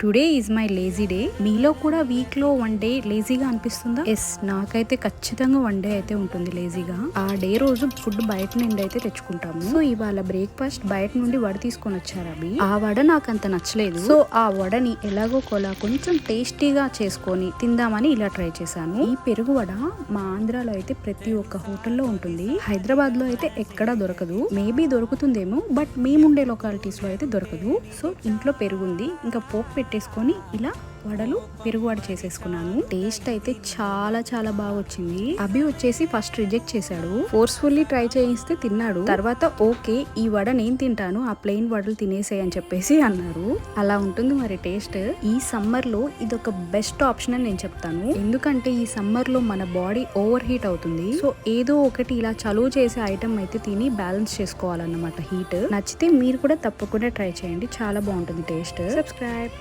Today is my lazy day. మీలో కూడా week లో వన్ డే లేజీగా అనిపిస్తుందా? ఎస్, నాకైతే ఖచ్చితంగా వన్ డే అయితే ఉంటుంది లేజీగా. ఆ డే రోజు ఫుడ్ బయట నుండి అయితే తెచ్చుకుంటాము. సో ఇవాళ బ్రేక్ఫాస్ట్ బయట నుండి వడ తీసుకొని వచ్చారు అవి. ఆ వడ నాకు అంత నచ్చలేదు. సో ఆ వడని ఎలాగో కొలా కొంచెం టేస్టీగా చేసుకొని తిందామని ఇలా ట్రై చేశాను. ఈ పెరుగు వడ మా ఆంధ్రాలో అయితే ప్రతి ఒక్క హోటల్లో ఉంటుంది. హైదరాబాద్ లో అయితే ఎక్కడా దొరకదు. మేబీ దొరుకుతుందేమో, బట్ మేముండే లొకాలిటీస్ లో అయితే దొరకదు. సో ఇంట్లో పెరుగు ఉంది, ఇంకా పోపు పెట్టేసుకొని ఇలా వడలు పెరుగు వడ చేసేసుకున్నాను. టేస్ట్ అయితే చాలా చాలా బాగా వచ్చింది. అభి వచ్చేసి ఫస్ట్ రిజెక్ట్ చేశాడు. ఫోర్స్ఫుల్లీ ట్రై చేయిస్తే తిన్నాడు. తర్వాత ఓకే, ఈ వడ నేను తింటాను, ఆ ప్లెయిన్ వడలు తినేసాయి అని చెప్పేసి అన్నారు. అలా ఉంటుంది మరి టేస్ట్. ఈ సమ్మర్ లో ఇదొక బెస్ట్ ఆప్షన్ అని నేను చెప్తాను. ఎందుకంటే ఈ సమ్మర్ లో మన బాడీ ఓవర్ హీట్ అవుతుంది. సో ఏదో ఒకటి ఇలా చలువ చేసే ఐటమ్ అయితే తిని బ్యాలెన్స్ చేసుకోవాలన్నమాట హీట్. నచ్చితే మీరు కూడా తప్పకుండా ట్రై చేయండి, చాలా బాగుంటుంది టేస్ట్. సబ్స్క్రైబ్.